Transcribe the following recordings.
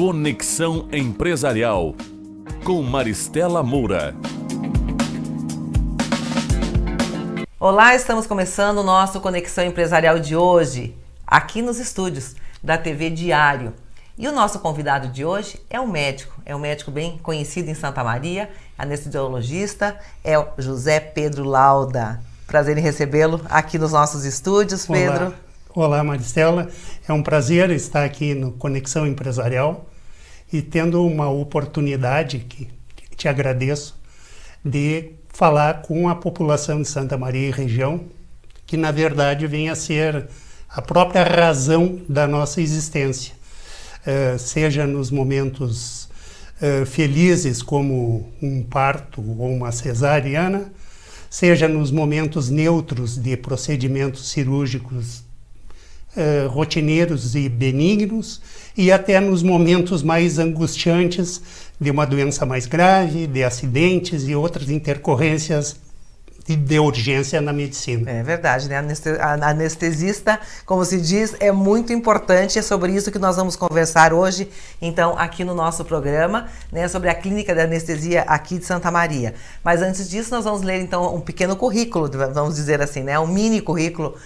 Conexão Empresarial, com Maristela Moura. Olá, estamos começando o nosso Conexão Empresarial de hoje, aqui nos estúdios da TV Diário. E o nosso convidado de hoje é um médico bem conhecido em Santa Maria, anestesiologista, é o José Pedro Lauda. Prazer em recebê-lo aqui nos nossos estúdios, Pedro. Olá, Maristela. É um prazer estar aqui no Conexão Empresarial e tendo uma oportunidade, que te agradeço, de falar com a população de Santa Maria e região, que na verdade vem a ser a própria razão da nossa existência. Seja nos momentos felizes, como um parto ou uma cesariana, seja nos momentos neutros de procedimentos cirúrgicos rotineiros e benignos, e até nos momentos mais angustiantes de uma doença mais grave, de acidentes e outras intercorrências de urgência na medicina. É verdade, né? A anestesista, como se diz, é muito importante. É sobre isso que nós vamos conversar hoje, então, aqui no nosso programa, né? Sobre a clínica de anestesia aqui de Santa Maria. Mas antes disso, nós vamos ler, então, um pequeno currículo, vamos dizer assim, né? Um mini currículo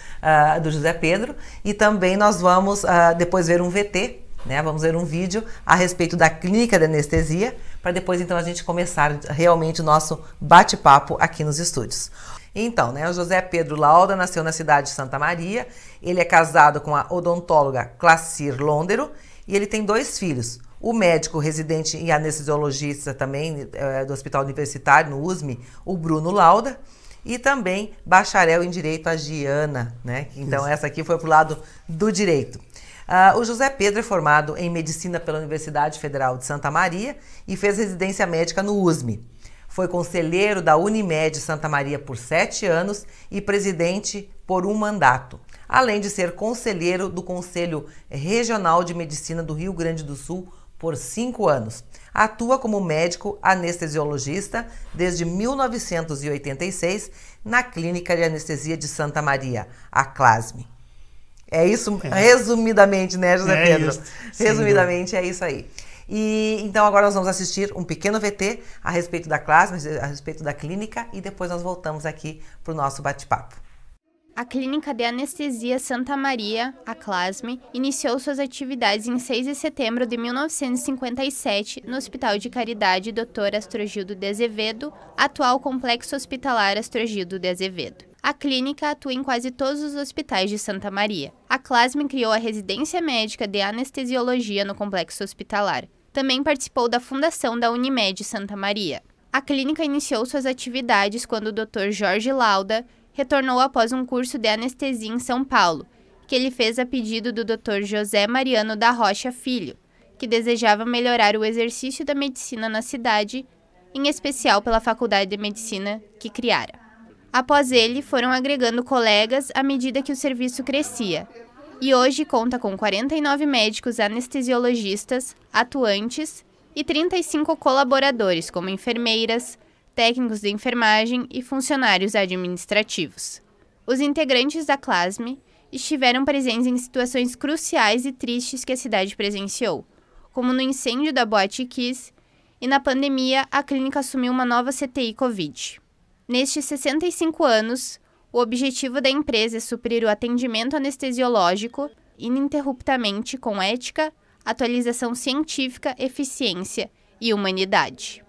do José Pedro. E também nós vamos depois ver um VT, né? Vamos ver um vídeo a respeito da clínica de anestesia, para depois então a gente começar realmente o nosso bate-papo aqui nos estúdios. Então, né, o José Pedro Lauda nasceu na cidade de Santa Maria, ele é casado com a odontóloga Clacir Londero e ele tem 2 filhos. O médico residente e anestesiologista também do Hospital Universitário, no USM, o Bruno Lauda, e também bacharel em Direito, a Giana, né? Então essa aqui foi pro lado do direito. O José Pedro é formado em Medicina pela Universidade Federal de Santa Maria e fez residência médica no USM. Foi conselheiro da Unimed Santa Maria por 7 anos e presidente por 1 mandato, além de ser conselheiro do Conselho Regional de Medicina do Rio Grande do Sul por 5 anos. Atua como médico anestesiologista desde 1986 na Clínica de Anestesia de Santa Maria, a CLASME. É isso, resumidamente, né, José Pedro? Isso, resumidamente, é isso aí. E então agora nós vamos assistir um pequeno VT a respeito da CLASME, a respeito da clínica, e depois nós voltamos aqui para o nosso bate-papo. A Clínica de Anestesia Santa Maria, a CLASME, iniciou suas atividades em 6 de setembro de 1957 no Hospital de Caridade Dr. Astrogildo de Azevedo, atual Complexo Hospitalar Astrogildo de Azevedo. A clínica atua em quase todos os hospitais de Santa Maria. A CLASME criou a residência médica de anestesiologia no complexo hospitalar. Também participou da fundação da Unimed Santa Maria. A clínica iniciou suas atividades quando o Dr. Jorge Lauda retornou após um curso de anestesia em São Paulo, que ele fez a pedido do Dr. José Mariano da Rocha Filho, que desejava melhorar o exercício da medicina na cidade, em especial pela Faculdade de Medicina que criara. Após ele, foram agregando colegas à medida que o serviço crescia, e hoje conta com 49 médicos anestesiologistas atuantes e 35 colaboradores, como enfermeiras, técnicos de enfermagem e funcionários administrativos. Os integrantes da CLASME estiveram presentes em situações cruciais e tristes que a cidade presenciou, como no incêndio da Boate Kiss, e na pandemia a clínica assumiu uma nova CTI Covid. Nestes 65 anos, o objetivo da empresa é suprir o atendimento anestesiológico ininterruptamente com ética, atualização científica, eficiência e humanidade.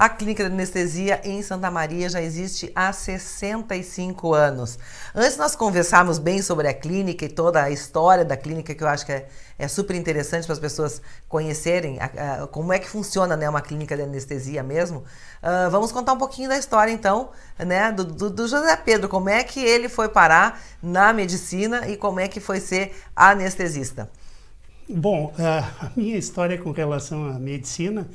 A clínica de anestesia em Santa Maria já existe há 65 anos. Antes nós conversarmos bem sobre a clínica e toda a história da clínica, que eu acho que é super interessante para as pessoas conhecerem como é que funciona, né, uma clínica de anestesia mesmo. Vamos contar um pouquinho da história, então, né, do José Pedro, como é que ele foi parar na medicina e como é que foi ser anestesista. Bom, a minha história com relação à medicina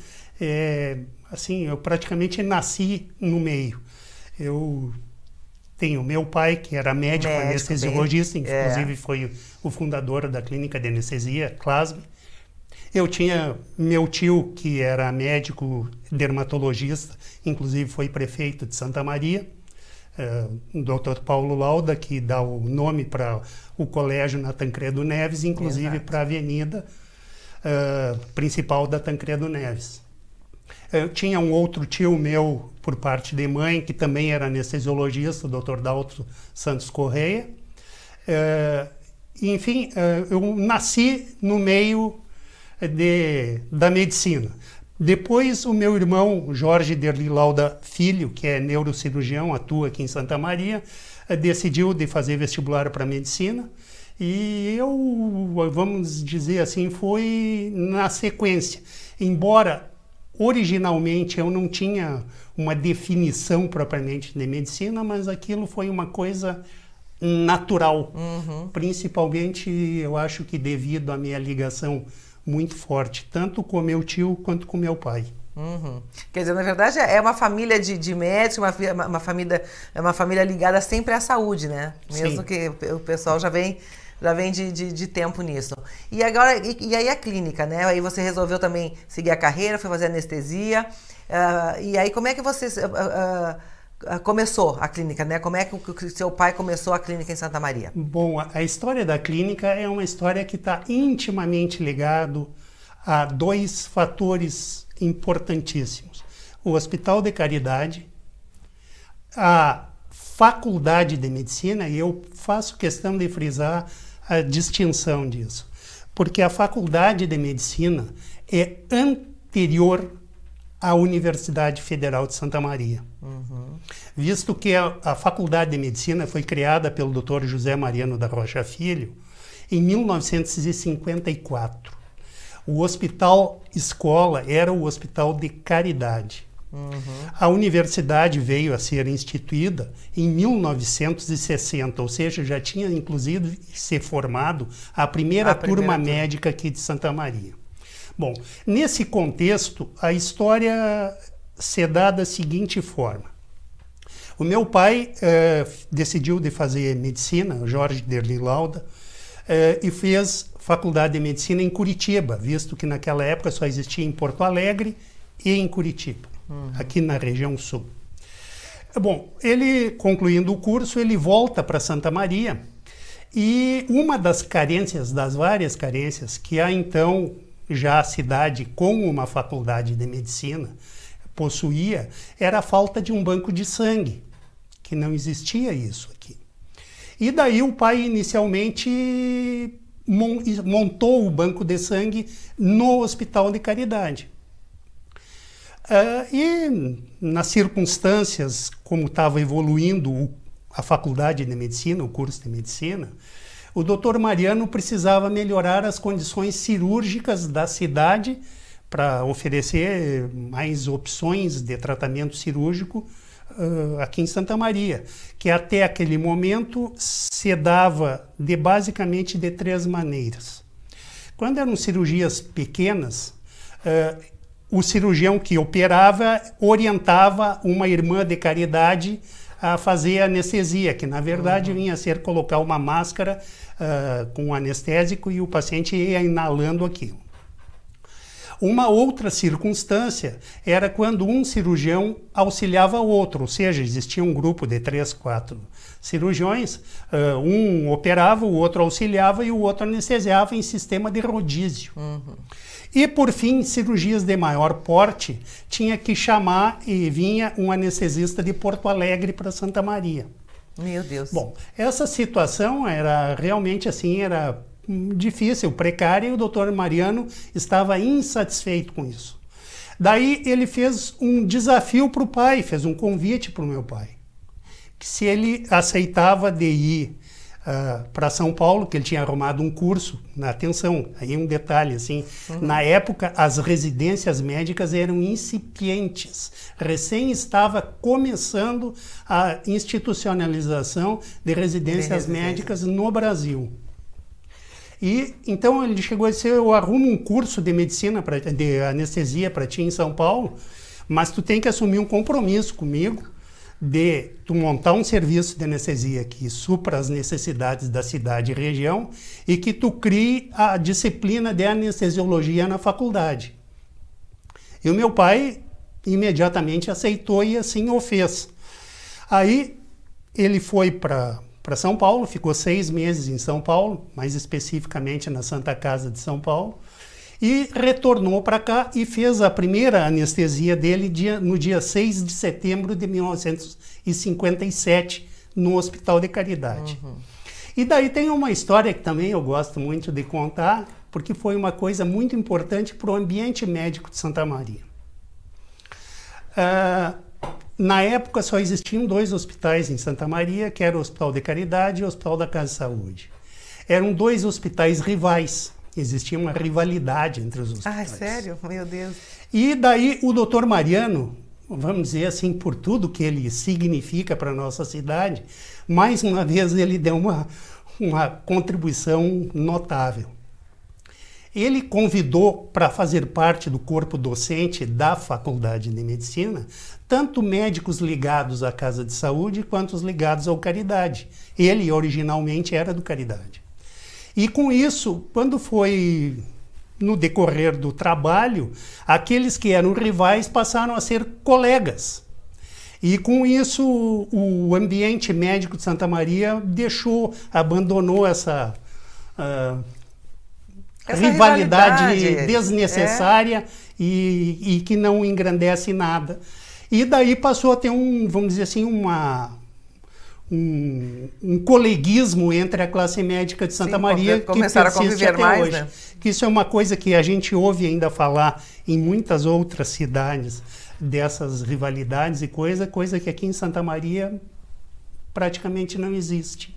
assim, eu praticamente nasci no meio. Eu tenho meu pai, que era médico anestesiologista, inclusive foi o fundador da clínica de anestesia, CLASME. Eu tinha meu tio, que era médico dermatologista, inclusive foi prefeito de Santa Maria. o Dr. Paulo Lauda, que dá o nome para o colégio na Tancredo Neves, inclusive para a avenida principal da Tancredo Neves. Eu tinha um outro tio meu, por parte de mãe, que também era anestesiologista, o Dr. Dalto Santos Correia. Enfim, eu nasci no meio da medicina. Depois, o meu irmão, Jorge Derli Lauda Filho, que é neurocirurgião, atua aqui em Santa Maria, decidiu de fazer vestibular para medicina. E eu, vamos dizer assim, foi na sequência. Embora originalmente eu não tinha uma definição propriamente de medicina, mas aquilo foi uma coisa natural. Principalmente, eu acho que devido à minha ligação muito forte, tanto com meu tio quanto com meu pai. Quer dizer, na verdade, é uma família de médicos, uma família ligada sempre à saúde, né? Mesmo Sim. que o pessoal já vem de tempo nisso. E agora, e aí a clínica, né? Aí você resolveu também seguir a carreira, foi fazer anestesia. E aí, como é que você começou a clínica, né? Como é que o seu pai começou a clínica em Santa Maria? Bom, a história da clínica é uma história que está intimamente ligado a dois fatores importantíssimos. O Hospital de Caridade, a Faculdade de Medicina, e eu faço questão de frisar a distinção disso, porque a Faculdade de Medicina é anterior à Universidade Federal de Santa Maria. Visto que a Faculdade de Medicina foi criada pelo Dr. José Mariano da Rocha Filho em 1954. O Hospital Escola era o Hospital de Caridade. A universidade veio a ser instituída em 1960, ou seja, já tinha inclusive se formado a primeira turma médica aqui de Santa Maria. Bom, nesse contexto, a história se dá da seguinte forma. O meu pai decidiu de fazer medicina, o Jorge Derli Lauda, e fez faculdade de medicina em Curitiba, visto que naquela época só existia em Porto Alegre e em Curitiba, aqui na região sul. Bom, ele, concluindo o curso, ele volta para Santa Maria, e uma das carências, das várias carências que há então já a cidade com uma faculdade de medicina possuía, era a falta de um banco de sangue, que não existia isso aqui. E daí o pai inicialmente montou o banco de sangue no Hospital de Caridade. E nas circunstâncias, como estava evoluindo a faculdade de medicina, o curso de medicina, o Dr. Mariano precisava melhorar as condições cirúrgicas da cidade para oferecer mais opções de tratamento cirúrgico aqui em Santa Maria, que até aquele momento se dava basicamente de três maneiras. Quando eram cirurgias pequenas, o cirurgião que operava orientava uma irmã de caridade a fazer anestesia, que na verdade vinha a ser colocar uma máscara com anestésico e o paciente ia inalando aquilo. Uma outra circunstância era quando um cirurgião auxiliava o outro, ou seja, existia um grupo de 3, 4 cirurgiões, um operava, o outro auxiliava e o outro anestesiava em sistema de rodízio. E, por fim, cirurgias de maior porte, tinha que chamar e vinha um anestesista de Porto Alegre para Santa Maria. Meu Deus. Bom, essa situação era realmente assim, era difícil, precária, e o Dr. Mariano estava insatisfeito com isso. Daí ele fez um desafio para o pai, fez um convite para o meu pai, que se ele aceitava de ir para São Paulo, que ele tinha arrumado um curso, atenção, aí um detalhe, assim, na época as residências médicas eram incipientes, recém estava começando a institucionalização de residências médicas no Brasil. E então ele chegou a dizer, eu arrumo um curso de medicina, de anestesia para ti em São Paulo, mas tu tem que assumir um compromisso comigo de tu montar um serviço de anestesia que supra as necessidades da cidade e região e que tu crie a disciplina de anestesiologia na faculdade. E o meu pai imediatamente aceitou e assim o fez. Aí ele foi para São Paulo, ficou 6 meses em São Paulo, mais especificamente na Santa Casa de São Paulo, e retornou para cá e fez a primeira anestesia dele no dia 6 de setembro de 1957, no Hospital de Caridade. E daí tem uma história que também eu gosto muito de contar, porque foi uma coisa muito importante para o ambiente médico de Santa Maria. Na época só existiam 2 hospitais em Santa Maria, que era o Hospital de Caridade e o Hospital da Casa de Saúde. Eram 2 hospitais rivais, existia uma rivalidade entre os hospitais. Ah, sério? Meu Deus. E daí o Dr. Mariano, vamos dizer assim, por tudo que ele significa para a nossa cidade, mais uma vez ele deu uma contribuição notável. Ele convidou para fazer parte do corpo docente da Faculdade de Medicina tanto médicos ligados à Casa de Saúde quanto os ligados ao Caridade. Ele originalmente era do Caridade. E com isso, quando foi no decorrer do trabalho, aqueles que eram rivais passaram a ser colegas. E com isso, o ambiente médico de Santa Maria abandonou essa rivalidade desnecessária e que não engrandece nada. E daí passou a ter vamos dizer assim, um coleguismo entre a classe médica de Santa Maria que começaram a conviver até mais, hoje. né? Que isso é uma coisa que a gente ouve ainda falar em muitas outras cidades, dessas rivalidades e coisa que aqui em Santa Maria praticamente não existe.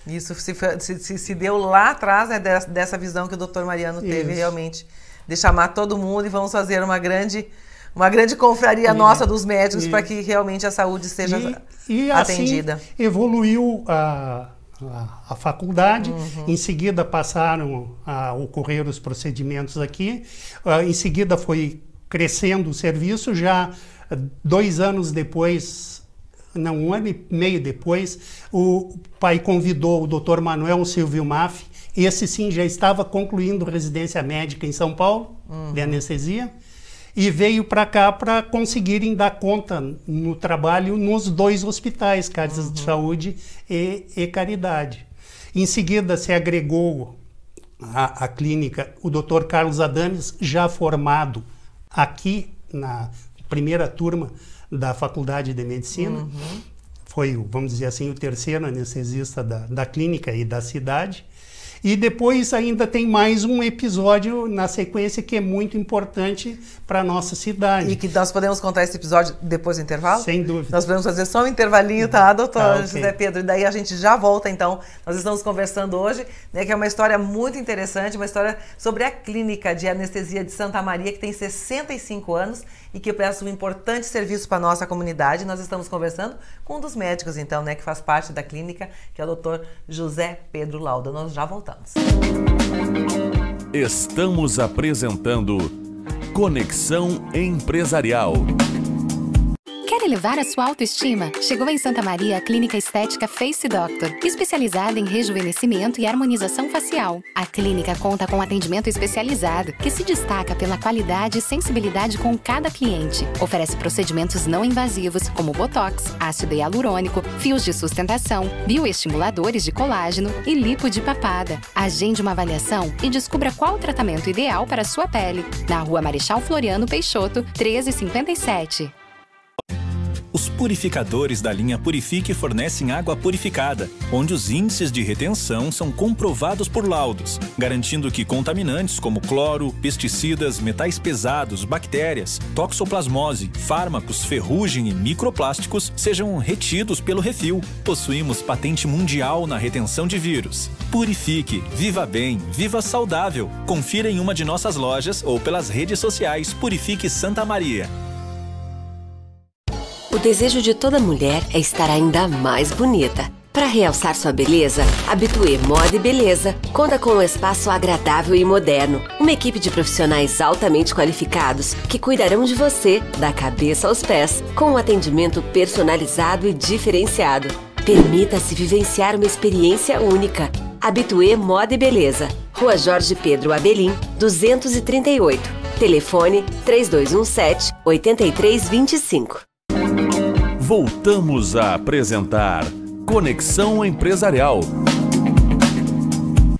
Isso se deu lá atrás, né, dessa visão que o Dr. Mariano teve realmente, de chamar todo mundo e vamos fazer uma grande confraria nossa dos médicos para que realmente a saúde seja atendida. Assim evoluiu a faculdade, em seguida passaram a ocorrer os procedimentos aqui, em seguida foi crescendo o serviço, já 2 anos depois, não, 1 ano e meio depois, o pai convidou o Dr. Manuel Silvio Maff, esse sim já estava concluindo residência médica em São Paulo, de anestesia, e veio para cá para conseguirem dar conta no trabalho nos 2 hospitais, Casa de Saúde e Caridade. Em seguida se agregou à clínica o Dr. Carlos Adames, já formado aqui na primeira turma da Faculdade de Medicina. Foi, vamos dizer assim, o 3º anestesista da clínica e da cidade. E depois ainda tem mais um episódio na sequência que é muito importante para a nossa cidade. E que nós podemos contar esse episódio depois do intervalo? Sem dúvida. Nós podemos fazer só um intervalinho, tá, doutor José Pedro? E daí a gente já volta, então. Nós estamos conversando hoje, né, que é uma história muito interessante, uma história sobre a Clínica de Anestesia de Santa Maria, que tem 65 anos e que presta um importante serviço para a nossa comunidade. Nós estamos conversando com um dos médicos, então, né, que faz parte da clínica, que é o doutor José Pedro Lauda. Nós já voltamos. Estamos apresentando Conexão Empresarial. Quer elevar a sua autoestima? Chegou em Santa Maria a Clínica Estética Face Doctor, especializada em rejuvenescimento e harmonização facial. A clínica conta com atendimento especializado, que se destaca pela qualidade e sensibilidade com cada cliente. Oferece procedimentos não invasivos, como botox, ácido hialurônico, fios de sustentação, bioestimuladores de colágeno e lipo de papada. Agende uma avaliação e descubra qual o tratamento ideal para a sua pele. Na Rua Marechal Floriano Peixoto, 1357. Os purificadores da linha Purifique fornecem água purificada, onde os índices de retenção são comprovados por laudos, garantindo que contaminantes como cloro, pesticidas, metais pesados, bactérias, toxoplasmose, fármacos, ferrugem e microplásticos sejam retidos pelo refil. Possuímos patente mundial na retenção de vírus. Purifique, viva bem, viva saudável. Confira em uma de nossas lojas ou pelas redes sociais Purifique Santa Maria. O desejo de toda mulher é estar ainda mais bonita. Para realçar sua beleza, Habitué Moda e Beleza conta com um espaço agradável e moderno. Uma equipe de profissionais altamente qualificados que cuidarão de você, da cabeça aos pés, com um atendimento personalizado e diferenciado. Permita-se vivenciar uma experiência única. Habitué Moda e Beleza. Rua Jorge Pedro Abelim, 238. Telefone 3217-8325. Voltamos a apresentar Conexão Empresarial.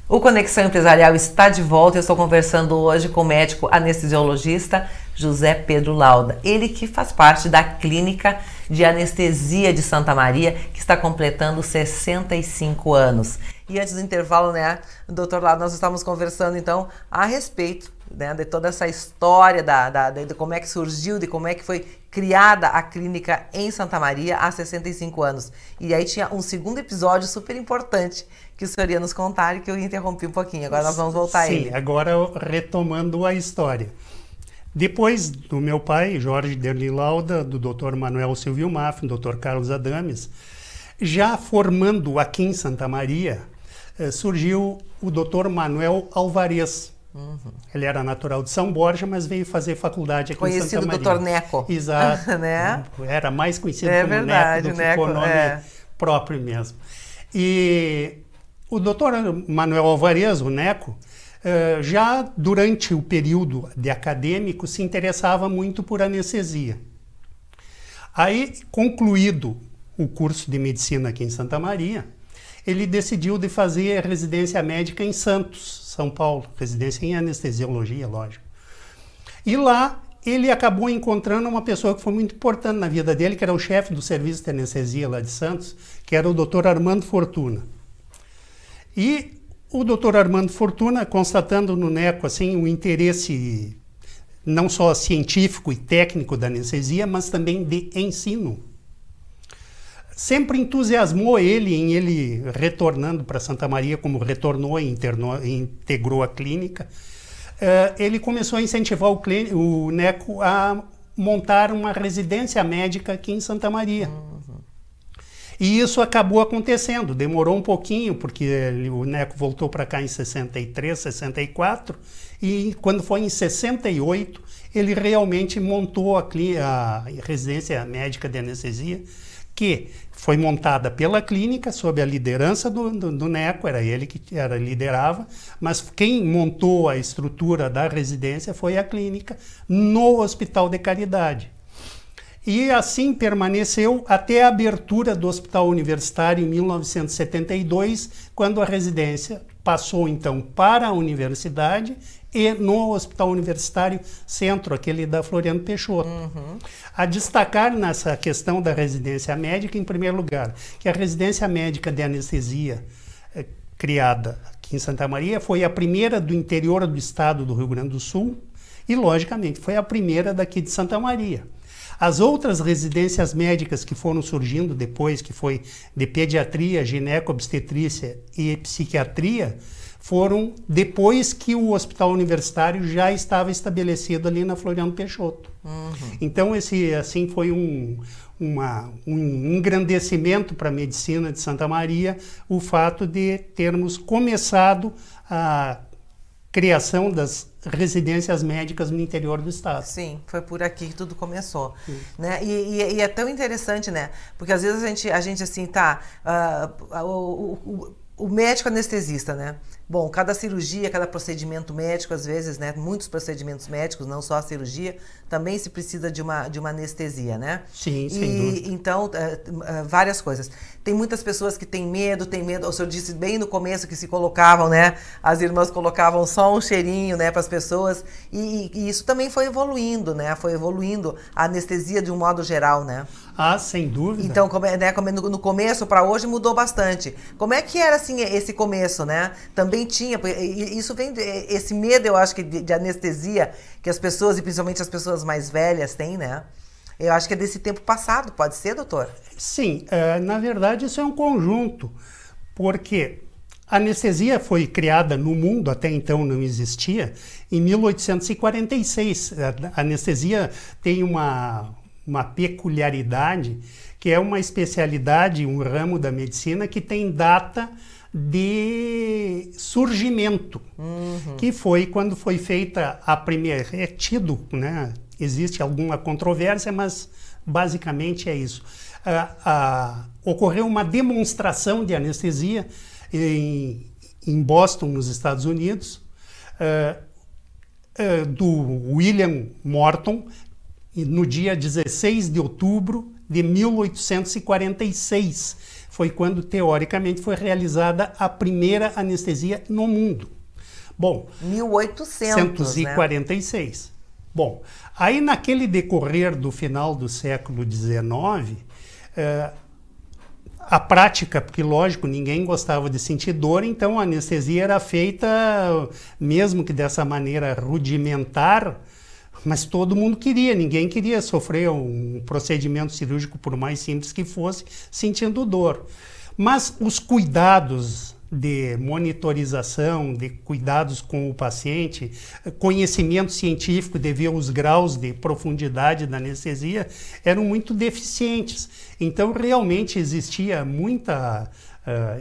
O Conexão Empresarial está de volta. Eu estou conversando hoje com o médico anestesiologista José Pedro Lauda. Ele que faz parte da Clínica de Anestesia de Santa Maria, que está completando 65 anos. E antes do intervalo, né, doutor Lauda, nós estávamos conversando então a respeito, né, de toda essa história de como é que surgiu, de como é que foi criada a clínica em Santa Maria há 65 anos. E aí tinha um segundo episódio super importante que o senhor ia nos contar e que eu interrompi um pouquinho. Agora nós vamos voltar a ele. Sim, agora retomando a história. Depois do meu pai, Jorge Derli Lauda, do Dr. Manuel Silvio Maffin, do Dr. Carlos Adames, já formando aqui em Santa Maria, surgiu o Dr. Manuel Alvarez. Ele era natural de São Borja, mas veio fazer faculdade aqui em Santa Maria. Conhecido Dr. Neco. Exato. Né? Era mais conhecido como verdade, Neco do que o nome próprio mesmo. E o Dr. Manuel Alvarez, o Neco, já durante o período de acadêmico se interessava muito por anestesia. Aí, concluído o curso de medicina aqui em Santa Maria, ele decidiu de fazer residência médica em Santos, São Paulo, residência em anestesiologia, lógico. E lá ele acabou encontrando uma pessoa que foi muito importante na vida dele, que era o chefe do serviço de anestesia lá de Santos, que era o Dr. Armando Fortuna. E o Dr. Armando Fortuna, constatando no Neco assim, o interesse não só científico e técnico da anestesia, mas também de ensino, sempre entusiasmou ele em ele retornando para Santa Maria, como retornou e integrou a clínica. Ele começou a incentivar o Neco a montar uma residência médica aqui em Santa Maria. E isso acabou acontecendo, demorou um pouquinho, porque o Neco voltou para cá em 63, 64, e quando foi em 68, ele realmente montou a residência médica de anestesia, que foi montada pela clínica, sob a liderança do Neco, era ele que liderava, mas quem montou a estrutura da residência foi a clínica no Hospital de Caridade. E assim permaneceu até a abertura do Hospital Universitário em 1972, quando a residência passou então para a universidade e no Hospital Universitário Centro, aquele da Floriano Peixoto. A destacar nessa questão da residência médica, em primeiro lugar, que a residência médica de anestesia criada aqui em Santa Maria foi a primeira do interior do estado do Rio Grande do Sul e, logicamente, foi a primeira daqui de Santa Maria. As outras residências médicas que foram surgindo depois, que foi de pediatria, gineco-obstetrícia e psiquiatria, foram depois que o Hospital Universitário já estava estabelecido ali na Floriano Peixoto. Então, esse assim foi um engrandecimento para a medicina de Santa Maria, o fato de termos começado a criação das residências médicas no interior do estado. Sim, foi por aqui que tudo começou, né? E é tão interessante, né? Porque às vezes a gente assim tá o médico anestesista, né? Bom, cada cirurgia, cada procedimento médico, às vezes, né? Muitos procedimentos médicos, não só a cirurgia, também se precisa de uma anestesia, né? Sim, sem dúvida. Então, várias coisas. Tem muitas pessoas que têm medo, o senhor disse bem no começo que se colocavam, né? As irmãs colocavam só um cheirinho, né, para as pessoas, e isso também foi evoluindo, né? Foi evoluindo a anestesia de um modo geral, né? Ah, sem dúvida. Então, no começo para hoje mudou bastante. Como é que era assim esse começo, né? Também tinha, isso vem esse medo, eu acho que de anestesia que as pessoas, e principalmente as pessoas mais velhas, têm, né? Eu acho que é desse tempo passado, pode ser, doutor? Sim, na verdade isso é um conjunto, porque a anestesia foi criada no mundo, até então não existia, em 1846. A anestesia tem uma peculiaridade, que é uma especialidade, um ramo da medicina que tem data de surgimento, que foi quando foi feita a primeira, é tido, né? Existe alguma controvérsia, mas basicamente é isso. Ocorreu uma demonstração de anestesia em Boston, nos Estados Unidos, do William Morton, no dia 16 de outubro de 1846. Foi quando, teoricamente, foi realizada a primeira anestesia no mundo. Bom, 1846. Né? Bom, aí naquele decorrer do final do século XIX, a prática, porque lógico, ninguém gostava de sentir dor, então a anestesia era feita, mesmo que dessa maneira rudimentar, mas todo mundo queria, ninguém queria sofrer um procedimento cirúrgico, por mais simples que fosse, sentindo dor. Mas os cuidados de monitorização, de cuidados com o paciente, conhecimento científico de ver os graus de profundidade da anestesia eram muito deficientes. Então, realmente existia muita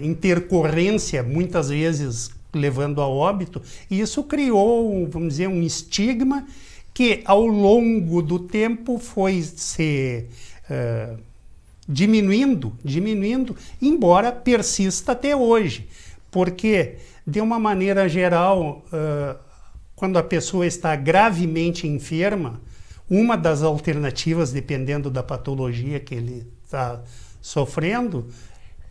intercorrência, muitas vezes levando a óbito, e isso criou, vamos dizer, um estigma que ao longo do tempo foi se diminuindo, embora persista até hoje. Porque, de uma maneira geral, quando a pessoa está gravemente enferma, uma das alternativas, dependendo da patologia que ele está sofrendo,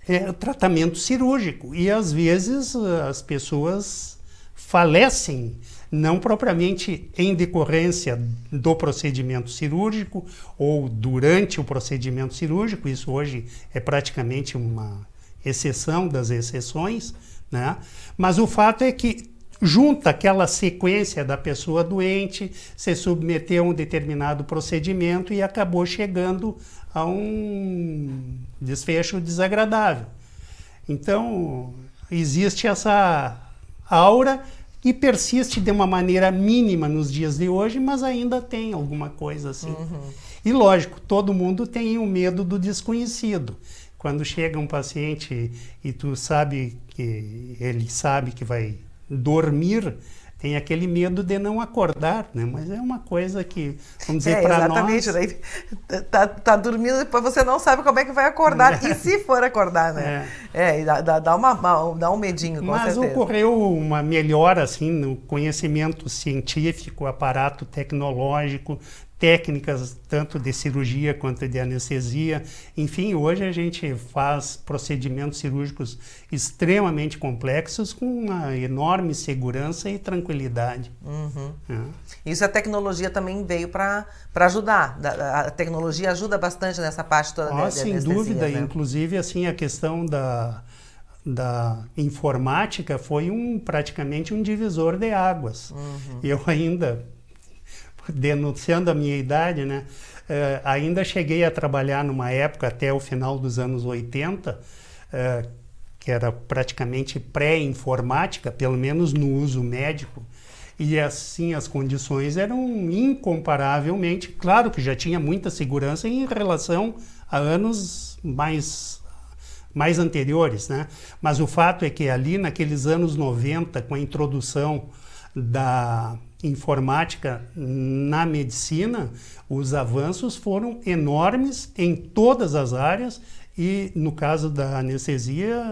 é o tratamento cirúrgico. E, às vezes, as pessoas falecem, não propriamente em decorrência do procedimento cirúrgico ou durante o procedimento cirúrgico, isso hoje é praticamente uma exceção das exceções, né? Mas o fato é que junta aquela sequência da pessoa doente, se submeteu a um determinado procedimento e acabou chegando a um desfecho desagradável. Então, existe essa aura e persiste de uma maneira mínima nos dias de hoje, mas ainda tem alguma coisa assim. E lógico, todo mundo tem o medo do desconhecido. Quando chega um paciente e tu sabe que ele sabe que vai dormir, tem aquele medo de não acordar, né? Mas é uma coisa que, vamos dizer, para nós... Exatamente, tá dormindo, depois você não sabe como é que vai acordar, e se for acordar, né? Dá um medinho, com certeza. Mas ocorreu uma melhora, assim, no conhecimento científico, aparato tecnológico, técnicas tanto de cirurgia quanto de anestesia. Enfim, hoje a gente faz procedimentos cirúrgicos extremamente complexos com uma enorme segurança e tranquilidade. Isso a tecnologia também veio para ajudar. A tecnologia ajuda bastante nessa parte toda da sem anestesia, dúvida, né? Inclusive assim, a questão da informática foi praticamente um divisor de águas. Eu ainda, denunciando a minha idade, né, ainda cheguei a trabalhar numa época até o final dos anos 80, que era praticamente pré-informática, pelo menos no uso médico, e assim as condições eram incomparavelmente, claro que já tinha muita segurança em relação a anos mais anteriores, né? Mas o fato é que ali naqueles anos 90, com a introdução da informática na medicina, os avanços foram enormes em todas as áreas e no caso da anestesia,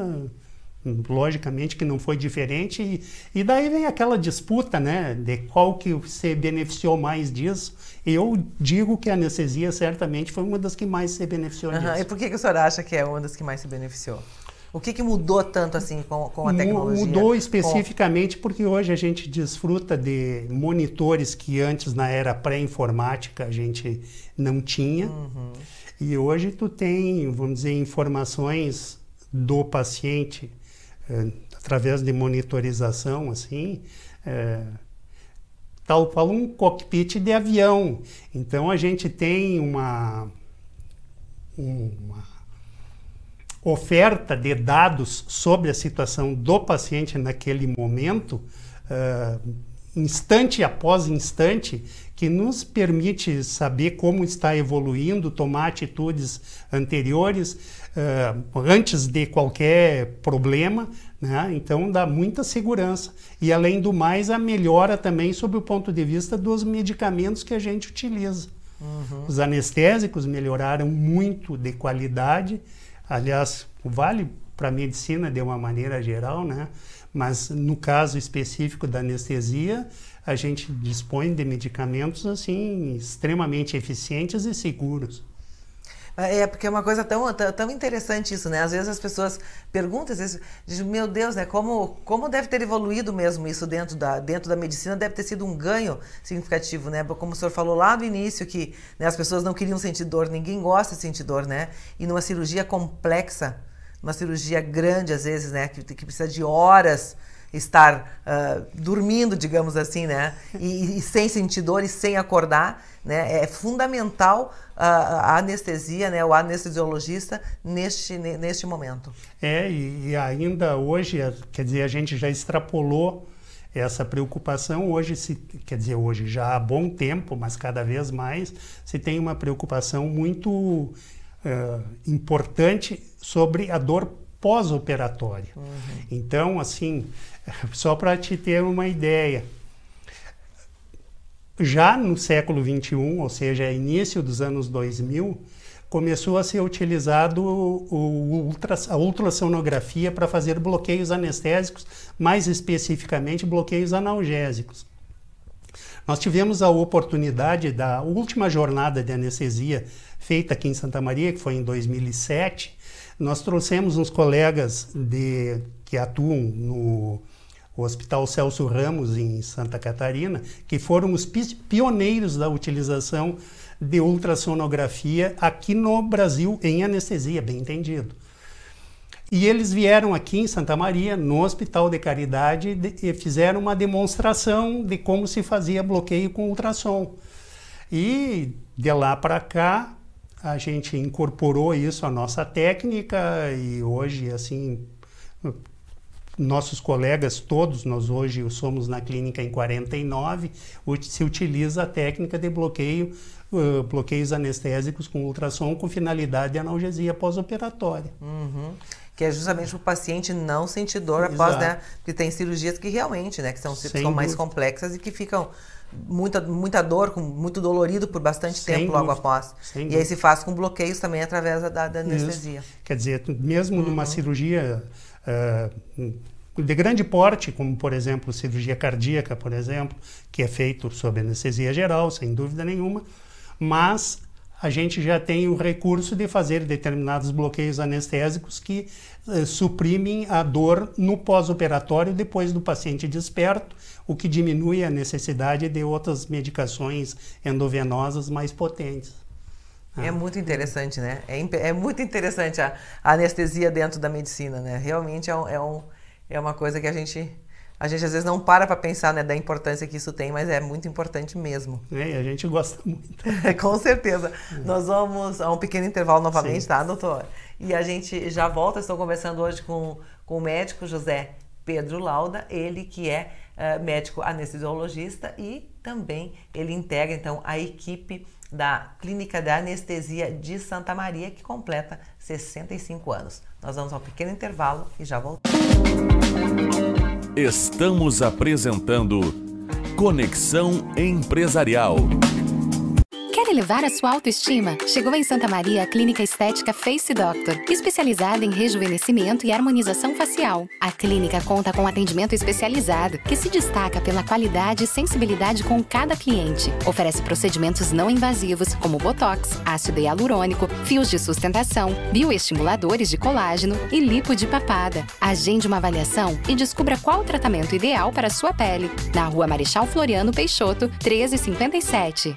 logicamente que não foi diferente, e daí vem aquela disputa, né, de qual que se beneficiou mais disso. Eu digo que a anestesia certamente foi uma das que mais se beneficiou disso. E por que o senhor acha que é uma das que mais se beneficiou? O que mudou tanto assim com a tecnologia? Mudou especificamente porque hoje a gente desfruta de monitores que antes, na era pré-informática, a gente não tinha. E hoje tu tem, vamos dizer, informações do paciente através de monitorização, assim, tal qual um cockpit de avião. Então a gente tem uma oferta de dados sobre a situação do paciente naquele momento, instante após instante, que nos permite saber como está evoluindo, tomar atitudes anteriores, antes de qualquer problema, né? Então dá muita segurança. E além do mais, a melhora também sob o ponto de vista dos medicamentos que a gente utiliza. Os anestésicos melhoraram muito de qualidade. Aliás, vale para a medicina de uma maneira geral, né? Mas no caso específico da anestesia, a gente dispõe de medicamentos assim extremamente eficientes e seguros. Porque é uma coisa tão interessante isso, né? Às vezes as pessoas perguntam, às vezes, dizem, meu Deus, né? Como deve ter evoluído mesmo isso dentro da medicina, deve ter sido um ganho significativo, né? Como o senhor falou lá no início, que, né, as pessoas não queriam sentir dor, ninguém gosta de sentir dor, né? E numa cirurgia complexa, uma cirurgia grande, às vezes, né? Que precisa de horas estar dormindo, digamos assim, né? E sem sentir dor e sem acordar, né? É fundamental a anestesia, né? O anestesiologista neste momento. E ainda hoje, quer dizer, a gente já extrapolou essa preocupação. Hoje, hoje já há bom tempo, mas cada vez mais, se tem uma preocupação muito importante sobre a dor pós-operatória. Então, assim, só para te ter uma ideia, já no século XXI, ou seja, início dos anos 2000, começou a ser utilizado a ultrassonografia para fazer bloqueios anestésicos, mais especificamente bloqueios analgésicos. Nós tivemos a oportunidade da última jornada de anestesia feita aqui em Santa Maria, que foi em 2007, nós trouxemos uns colegas que atuam no Hospital Celso Ramos, em Santa Catarina, que foram os pioneiros da utilização de ultrassonografia aqui no Brasil, em anestesia, bem entendido. E eles vieram aqui em Santa Maria, no Hospital de Caridade, e fizeram uma demonstração de como se fazia bloqueio com ultrassom. E de lá para cá, a gente incorporou isso à nossa técnica e hoje, assim, nossos colegas todos, nós hoje somos na clínica em 49, se utiliza a técnica de bloqueios anestésicos com ultrassom com finalidade de analgesia pós-operatória. Que é justamente o paciente não sentir dor após, né? Porque tem cirurgias que realmente, né, que são mais complexas e que ficam muita dor, muito dolorido por bastante tempo logo após. E aí se faz com bloqueios também através da anestesia. Quer dizer, mesmo numa cirurgia de grande porte, como por exemplo cirurgia cardíaca, por exemplo, que é feito sob anestesia geral, sem dúvida nenhuma, mas a gente já tem o recurso de fazer determinados bloqueios anestésicos que suprimem a dor no pós-operatório depois do paciente desperto, o que diminui a necessidade de outras medicações endovenosas mais potentes. É muito interessante, né? É muito interessante a anestesia dentro da medicina, né? Realmente é uma coisa que a gente às vezes não para pensar, né, da importância que isso tem, mas é muito importante mesmo. A gente gosta muito. Com certeza. Nós vamos a um pequeno intervalo novamente, tá, doutor? E a gente já volta. Estou conversando hoje com o médico José Pedro Lauda, ele que é médico anestesiologista e também ele integra, então, a equipe da Clínica de Anestesia de Santa Maria, que completa 65 anos. Nós vamos ao pequeno intervalo e já voltamos. Estamos apresentando Conexão Empresarial. Quer elevar a sua autoestima? Chegou em Santa Maria a Clínica Estética Face Doctor, especializada em rejuvenescimento e harmonização facial. A clínica conta com atendimento especializado, que se destaca pela qualidade e sensibilidade com cada cliente. Oferece procedimentos não invasivos, como botox, ácido hialurônico, fios de sustentação, bioestimuladores de colágeno e lipo de papada. Agende uma avaliação e descubra qual o tratamento ideal para a sua pele. Na Rua Marechal Floriano Peixoto, 1357.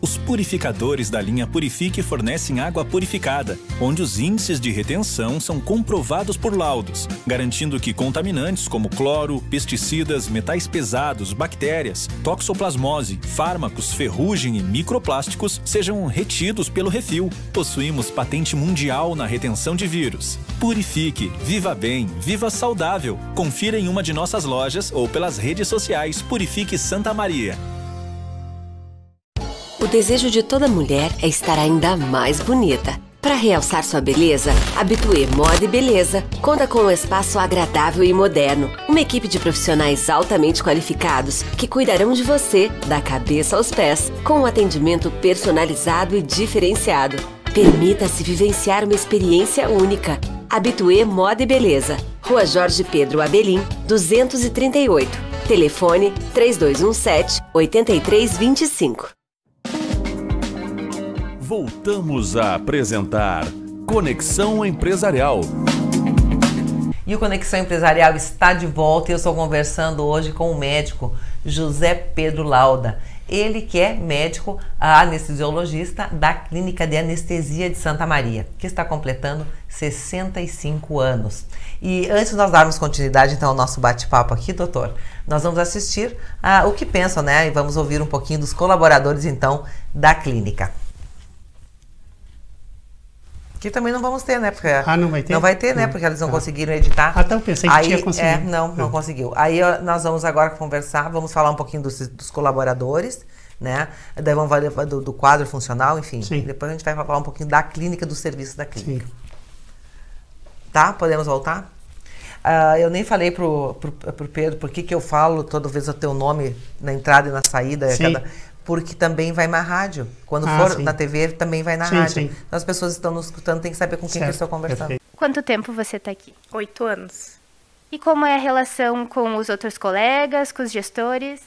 Os purificadores da linha Purifique fornecem água purificada, onde os índices de retenção são comprovados por laudos, garantindo que contaminantes como cloro, pesticidas, metais pesados, bactérias, toxoplasmose, fármacos, ferrugem e microplásticos sejam retidos pelo refil. Possuímos patente mundial na retenção de vírus. Purifique, viva bem, viva saudável. Confira em uma de nossas lojas ou pelas redes sociais Purifique Santa Maria. O desejo de toda mulher é estar ainda mais bonita. Para realçar sua beleza, Habitué Moda e Beleza conta com um espaço agradável e moderno. Uma equipe de profissionais altamente qualificados que cuidarão de você, da cabeça aos pés, com um atendimento personalizado e diferenciado. Permita-se vivenciar uma experiência única. Habitué Moda e Beleza. Rua Jorge Pedro Abelim, 238. Telefone 3217-8325. Voltamos a apresentar Conexão Empresarial. E o Conexão Empresarial está de volta e eu estou conversando hoje com o médico José Pedro Lauda. Ele que é médico anestesiologista da Clínica de Anestesia de Santa Maria, que está completando 65 anos. E antes de nós darmos continuidade então ao nosso bate-papo aqui, doutor, nós vamos assistir o que pensam, né? E vamos ouvir um pouquinho dos colaboradores então da clínica. Que também não vamos ter, né? Porque não vai ter? Não vai ter, né? Porque eles não conseguiram editar. Então pensei que tinha conseguido. Não conseguiu. Aí nós vamos agora conversar, vamos falar um pouquinho dos colaboradores, né? Daí vamos falar do quadro funcional, enfim. Sim. Depois a gente vai falar um pouquinho da clínica, do serviço da clínica. Sim. Tá? Podemos voltar? Eu nem falei pro Pedro por que eu falo toda vez o teu nome na entrada e na saída. Porque também vai na rádio. Quando for na TV, também vai na rádio. Sim. Então as pessoas estão nos escutando, tem que saber com quem que eu estou conversando. Perfeito. Quanto tempo você está aqui? 8 anos. E como é a relação com os outros colegas, com os gestores?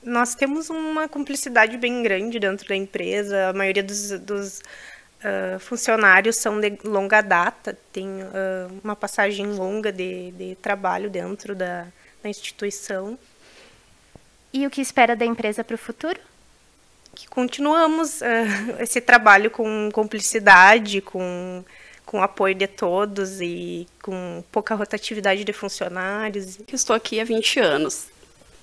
Nós temos uma cumplicidade bem grande dentro da empresa. A maioria dos funcionários são de longa data, tem uma passagem longa de trabalho dentro da instituição. E o que espera da empresa para o futuro? Que continuamos esse trabalho com cumplicidade, com apoio de todos e com pouca rotatividade de funcionários. Estou aqui há 20 anos.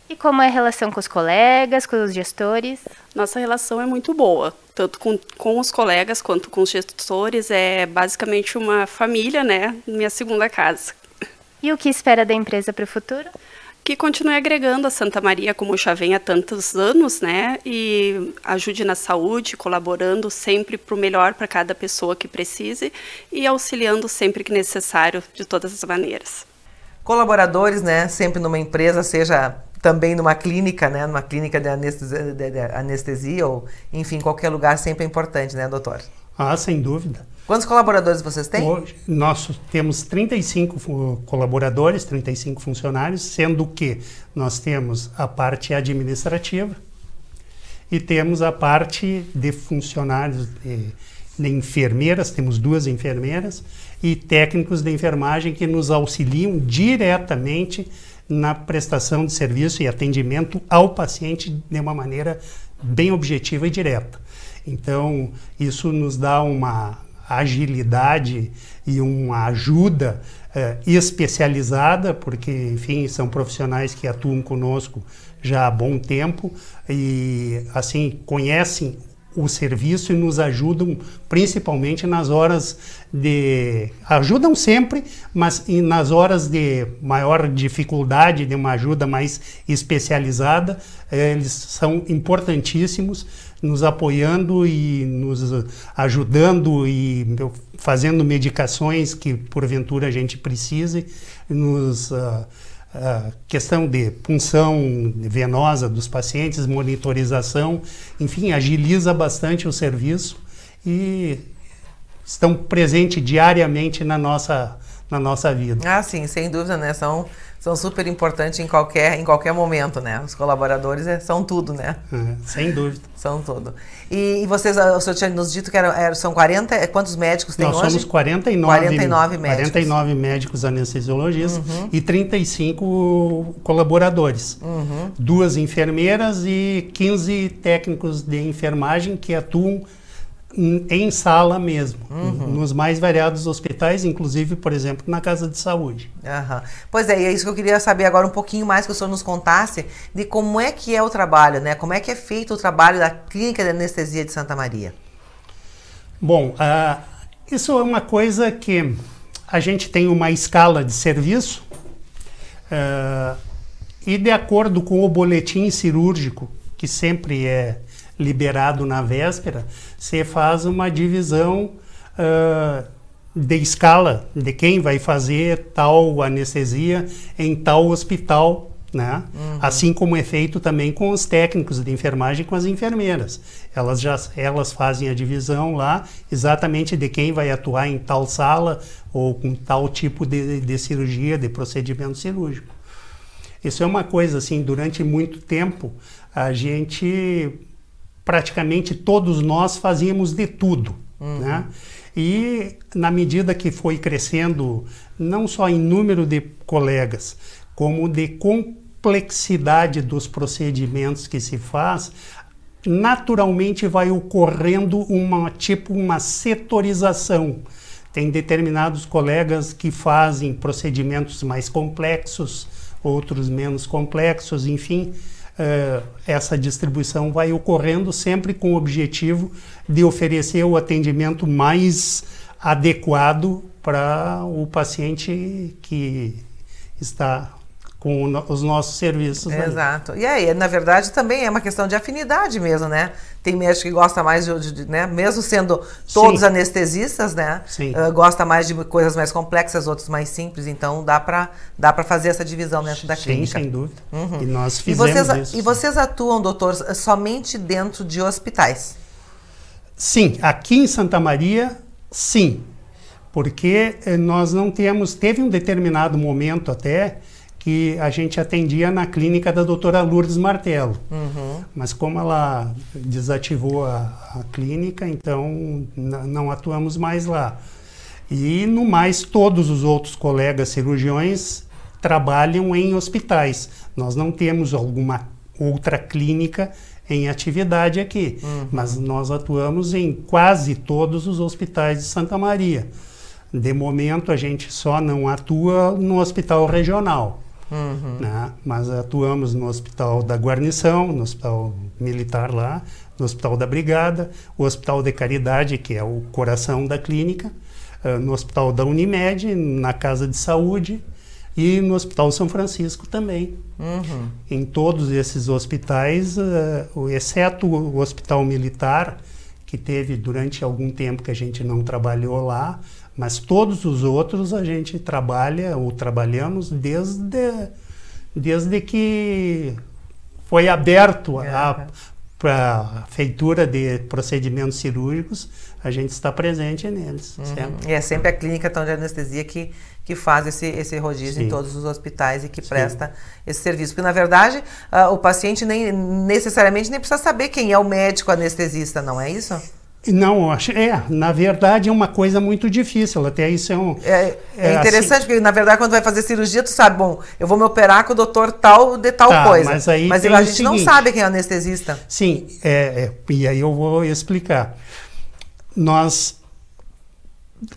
E como é a relação com os colegas, com os gestores? Nossa relação é muito boa, tanto com os colegas quanto com os gestores. É basicamente uma família, né? Minha segunda casa. E o que espera da empresa para o futuro? Que continue agregando a Santa Maria, como já vem há tantos anos, né? E ajude na saúde, colaborando sempre para o melhor para cada pessoa que precise e auxiliando sempre que necessário, de todas as maneiras. Colaboradores, né? Sempre numa empresa, seja também numa clínica, né? Numa clínica de anestesia ou, enfim, qualquer lugar sempre é importante, né, doutor? Sem dúvida. Quantos colaboradores vocês têm? Hoje, nós temos 35 colaboradores, 35 funcionários, sendo que nós temos a parte administrativa e temos a parte de funcionários, de enfermeiras, temos 2 enfermeiras e técnicos de enfermagem que nos auxiliam diretamente na prestação de serviço e atendimento ao paciente de uma maneira bem objetiva e direta. Então, isso nos dá uma agilidade e uma ajuda especializada, porque, enfim, são profissionais que atuam conosco já há bom tempo e, assim, conhecem o serviço e nos ajudam principalmente nas horas de... Ajudam sempre, mas nas horas de maior dificuldade, de uma ajuda mais especializada, eles são importantíssimos, nos apoiando e nos ajudando e fazendo medicações que porventura a gente precise, questão de punção venosa dos pacientes, monitorização, enfim, agiliza bastante o serviço e estão presentes diariamente na nossa vida. Sim, sem dúvida, né? São super importantes em qualquer momento, né? Os colaboradores são tudo, né? Sem dúvida. São tudo. E vocês, o senhor tinha nos dito que são 40, quantos médicos tem hoje? Nós somos 49 médicos. 49 médicos anestesiologistas e 35 colaboradores. 2 enfermeiras e 15 técnicos de enfermagem que atuam em sala mesmo, nos mais variados hospitais, inclusive, por exemplo, na Casa de Saúde. Pois é, e é isso que eu queria saber agora um pouquinho mais, que o senhor nos contasse de como é que é o trabalho, né? Como é que é feito o trabalho da Clínica de Anestesia de Santa Maria? Bom, isso é uma coisa que a gente tem uma escala de serviço e de acordo com o boletim cirúrgico, que sempre é liberado na véspera, você faz uma divisão de escala de quem vai fazer tal anestesia em tal hospital, né? Assim como é feito também com os técnicos de enfermagem, com as enfermeiras. Elas fazem a divisão lá exatamente de quem vai atuar em tal sala ou com tal tipo de cirurgia, de procedimento cirúrgico. Isso é uma coisa assim, durante muito tempo a gente praticamente todos nós fazíamos de tudo, né? E na medida que foi crescendo, não só em número de colegas, como de complexidade dos procedimentos que se faz, naturalmente vai ocorrendo uma setorização. Tem determinados colegas que fazem procedimentos mais complexos, outros menos complexos, enfim, essa distribuição vai ocorrendo sempre com o objetivo de oferecer o atendimento mais adequado para o paciente que está com os nossos serviços. Exato. E aí, na verdade, também é uma questão de afinidade mesmo, né? Tem médico que gosta mais né? Mesmo sendo todos anestesistas, né? Gosta mais de coisas mais complexas, outros mais simples. Então, dá para fazer essa divisão dentro da clínica. Sim, sem dúvida. E nós fizemos isso. E vocês atuam, doutor, somente dentro de hospitais? Sim. Aqui em Santa Maria, sim. Porque nós não teve um determinado momento até que a gente atendia na clínica da doutora Lourdes Martelo. Mas como ela desativou a clínica, então não atuamos mais lá. E no mais, todos os outros colegas cirurgiões trabalham em hospitais. Nós não temos alguma outra clínica em atividade aqui, mas nós atuamos em quase todos os hospitais de Santa Maria. De momento, a gente só não atua no hospital regional. Né? Mas atuamos no Hospital da Guarnição, no Hospital Militar lá, no Hospital da Brigada, o Hospital de Caridade, que é o coração da clínica, no Hospital da Unimed, na Casa de Saúde e no Hospital São Francisco também. Em todos esses hospitais, exceto o Hospital Militar, que teve durante algum tempo que a gente não trabalhou lá, mas todos os outros a gente trabalha ou trabalhamos desde que foi aberto para a feitura de procedimentos cirúrgicos, a gente está presente neles. E é sempre a clínica de anestesia que faz esse rodízio em todos os hospitais e que presta esse serviço. Porque, na verdade, o paciente necessariamente nem precisa saber quem é o médico anestesista, não é isso? Não, na verdade é uma coisa muito difícil, até isso é interessante, assim, porque na verdade quando vai fazer cirurgia tu sabe, bom, eu vou me operar com o doutor tal de tal coisa, mas a gente não sabe quem é o anestesista. Sim, e aí eu vou explicar. Nós,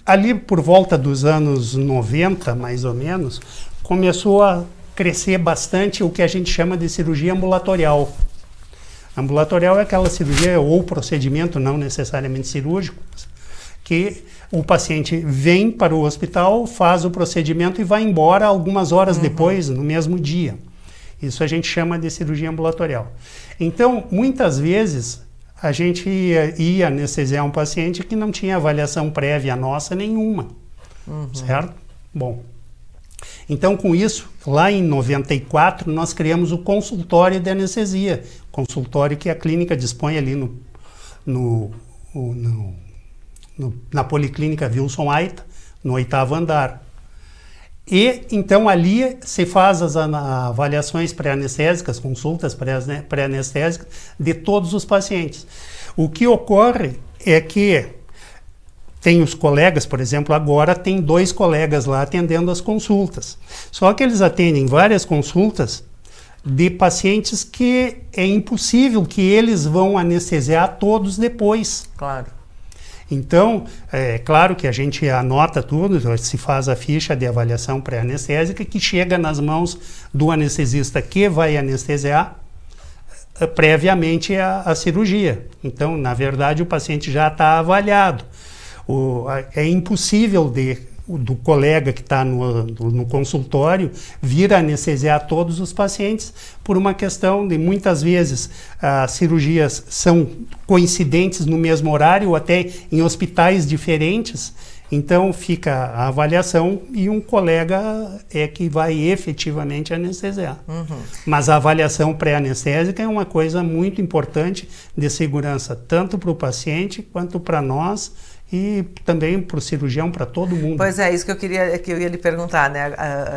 ali por volta dos anos 90, mais ou menos, começou a crescer bastante o que a gente chama de cirurgia ambulatorial. Ambulatorial é aquela cirurgia ou procedimento, não necessariamente cirúrgico, que o paciente vem para o hospital, faz o procedimento e vai embora algumas horas depois, no mesmo dia. Isso a gente chama de cirurgia ambulatorial. Então, muitas vezes, a gente ia anestesiar um paciente que não tinha avaliação prévia nossa nenhuma, certo? Bom, então com isso, lá em 94, nós criamos o consultório de anestesia, consultório que a clínica dispõe ali na Policlínica Wilson Aita, no 8º andar. E então ali se faz as avaliações pré-anestésicas, consultas pré-anestésicas de todos os pacientes. O que ocorre é que tem os colegas, por exemplo, agora tem 2 colegas lá atendendo as consultas. Só que eles atendem várias consultas de pacientes que é impossível que eles vão anestesiar todos depois. Claro. Então, é claro que a gente anota tudo, se faz a ficha de avaliação pré-anestésica que chega nas mãos do anestesista que vai anestesiar previamente a cirurgia. Então, na verdade, o paciente já está avaliado. É impossível do colega que está no consultório vir anestesiar todos os pacientes por uma questão de, muitas vezes, as cirurgias são coincidentes no mesmo horário ou até em hospitais diferentes, então fica a avaliação e um colega é que vai efetivamente anestesiar. Mas a avaliação pré-anestésica é uma coisa muito importante de segurança, tanto para o paciente quanto para nós e também para o cirurgião, para todo mundo. Pois é, isso que eu ia lhe perguntar, né,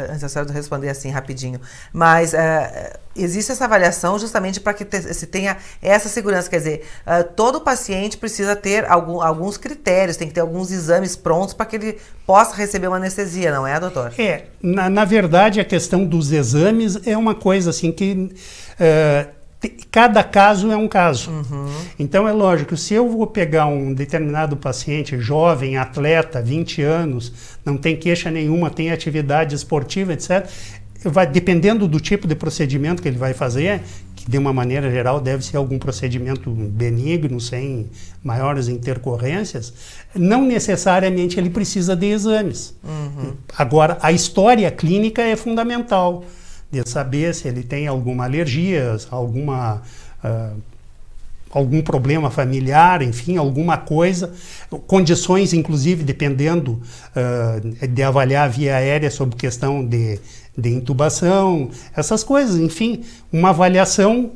antes da senhora responder assim rapidinho. Mas existe essa avaliação justamente para que se tenha essa segurança, quer dizer, todo paciente precisa ter alguns critérios, tem que ter alguns exames prontos para que ele possa receber uma anestesia, não é, doutor? Na verdade, a questão dos exames é uma coisa assim que... cada caso é um caso. Então é lógico, se eu vou pegar um determinado paciente jovem, atleta, 20 anos, não tem queixa nenhuma, tem atividade esportiva, etc., dependendo do tipo de procedimento que ele vai fazer, que de uma maneira geral deve ser algum procedimento benigno, sem maiores intercorrências, não necessariamente ele precisa de exames. Agora, a história clínica é fundamental, de saber se ele tem alguma alergia, algum problema familiar, enfim, alguma coisa, condições, inclusive, dependendo de avaliar a via aérea sobre questão de intubação, essas coisas, enfim, uma avaliação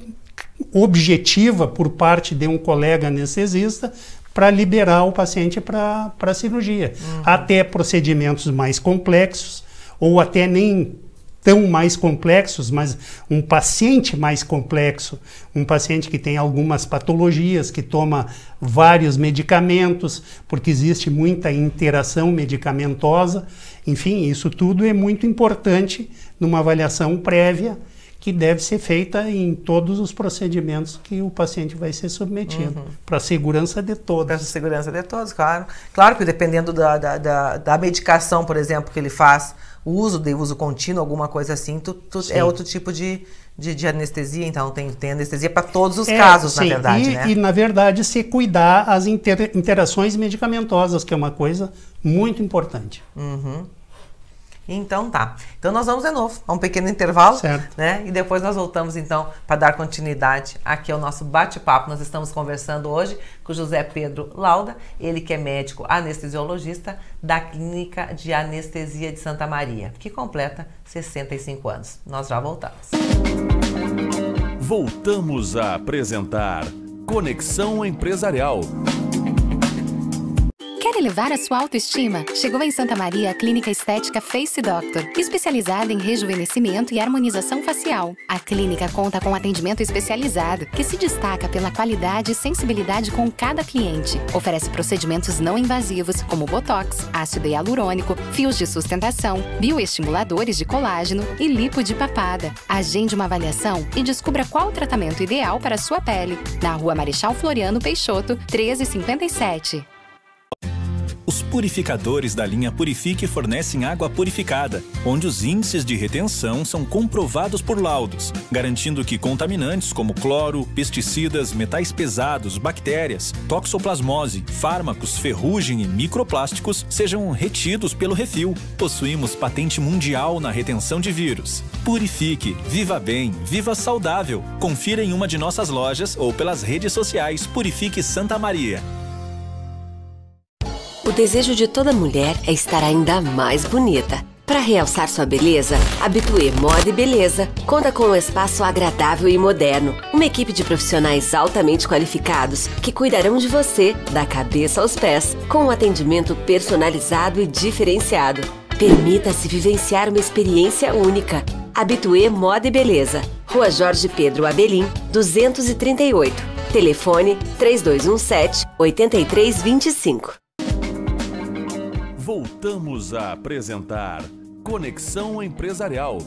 objetiva por parte de um colega anestesista para liberar o paciente para a cirurgia. Até procedimentos mais complexos, ou até nem tão mais complexos, mas um paciente mais complexo, um paciente que tem algumas patologias, que toma vários medicamentos, porque existe muita interação medicamentosa. Enfim, isso tudo é muito importante numa avaliação prévia que deve ser feita em todos os procedimentos que o paciente vai ser submetido, para a segurança de todos. Para a segurança de todos, claro. Claro que dependendo da medicação, por exemplo, que ele faz, o uso contínuo, alguma coisa assim, é outro tipo de anestesia, então tem anestesia para todos os casos, sim, na verdade, né? E, na verdade, se cuidar as interações medicamentosas, que é uma coisa muito importante. Então tá. Então nós vamos de novo a um pequeno intervalo, certo, né? E depois nós voltamos então para dar continuidade aqui ao nosso bate-papo. Nós estamos conversando hoje com o José Pedro Lauda, ele que é médico anestesiologista da Clínica de Anestesia de Santa Maria, que completa 65 anos. Nós já voltamos. Voltamos a apresentar Conexão Empresarial. Quer elevar a sua autoestima? Chegou em Santa Maria a Clínica Estética Face Doctor, especializada em rejuvenescimento e harmonização facial. A clínica conta com atendimento especializado, que se destaca pela qualidade e sensibilidade com cada cliente. Oferece procedimentos não invasivos, como botox, ácido hialurônico, fios de sustentação, bioestimuladores de colágeno e lipo de papada. Agende uma avaliação e descubra qual o tratamento ideal para a sua pele. Na Rua Marechal Floriano Peixoto, 1357. Os purificadores da linha Purifique fornecem água purificada, onde os índices de retenção são comprovados por laudos, garantindo que contaminantes como cloro, pesticidas, metais pesados, bactérias, toxoplasmose, fármacos, ferrugem e microplásticos sejam retidos pelo refil. Possuímos patente mundial na retenção de vírus. Purifique, viva bem, viva saudável. Confira em uma de nossas lojas ou pelas redes sociais Purifique Santa Maria. O desejo de toda mulher é estar ainda mais bonita. Para realçar sua beleza, Habitué Moda e Beleza conta com um espaço agradável e moderno. Uma equipe de profissionais altamente qualificados que cuidarão de você, da cabeça aos pés, com um atendimento personalizado e diferenciado. Permita-se vivenciar uma experiência única. Habitué Moda e Beleza. Rua Jorge Pedro Abelim, 238. Telefone 3217-8325. Voltamos a apresentar Conexão Empresarial.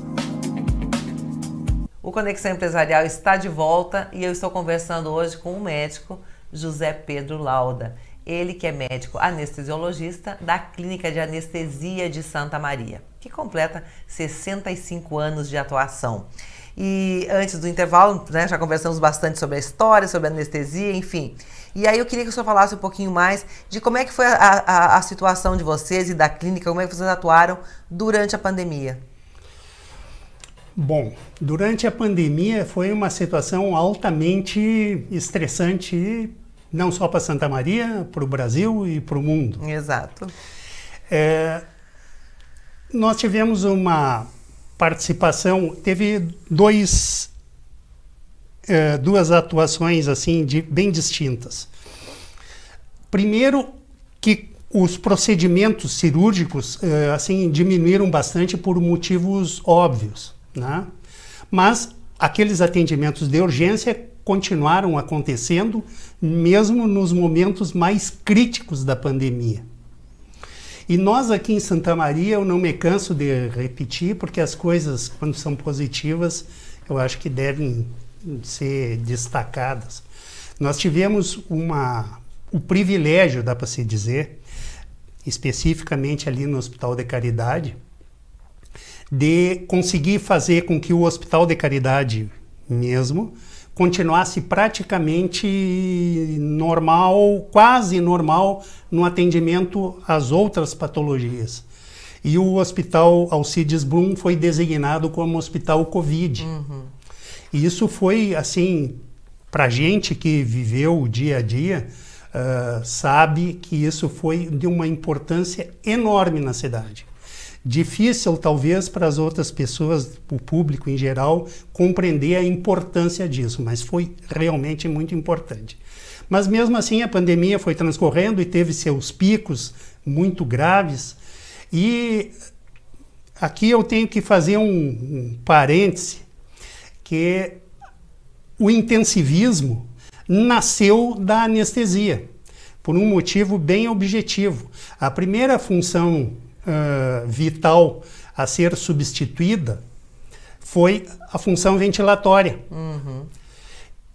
O Conexão Empresarial está de volta e eu estou conversando hoje com o médico José Pedro Lauda. Ele que é médico anestesiologista da Clínica de Anestesia de Santa Maria, que completa 65 anos de atuação. E antes do intervalo, né, já conversamos bastante sobre a história, sobre a anestesia, enfim. E aí eu queria que o senhor falasse um pouquinho mais de como é que foi a situação de vocês e da clínica, como é que vocês atuaram durante a pandemia. Bom, durante a pandemia foi uma situação altamente estressante, não só para Santa Maria, para o Brasil e para o mundo. Exato. Nós tivemos uma participação, teve duas atuações assim bem distintas. Primeiro, que os procedimentos cirúrgicos assim diminuíram bastante por motivos óbvios, né? Mas aqueles atendimentos de urgência continuaram acontecendo mesmo nos momentos mais críticos da pandemia. E nós aqui em Santa Maria, eu não me canso de repetir, porque as coisas, quando são positivas, eu acho que devem ser destacadas. Nós tivemos o privilégio, dá para se dizer, especificamente ali no Hospital de Caridade, de conseguir fazer com que o Hospital de Caridade mesmo continuasse praticamente normal, quase normal, no atendimento às outras patologias. E o Hospital Alcides Brum foi designado como Hospital Covid. E isso foi, assim, para a gente que viveu o dia a dia, sabe que isso foi de uma importância enorme na cidade. Difícil, talvez, para as outras pessoas, o público em geral, compreender a importância disso, mas foi realmente muito importante. Mas mesmo assim a pandemia foi transcorrendo e teve seus picos muito graves, e aqui eu tenho que fazer um parêntese, que o intensivismo nasceu da anestesia, por um motivo bem objetivo. A primeira função vital a ser substituída foi a função ventilatória.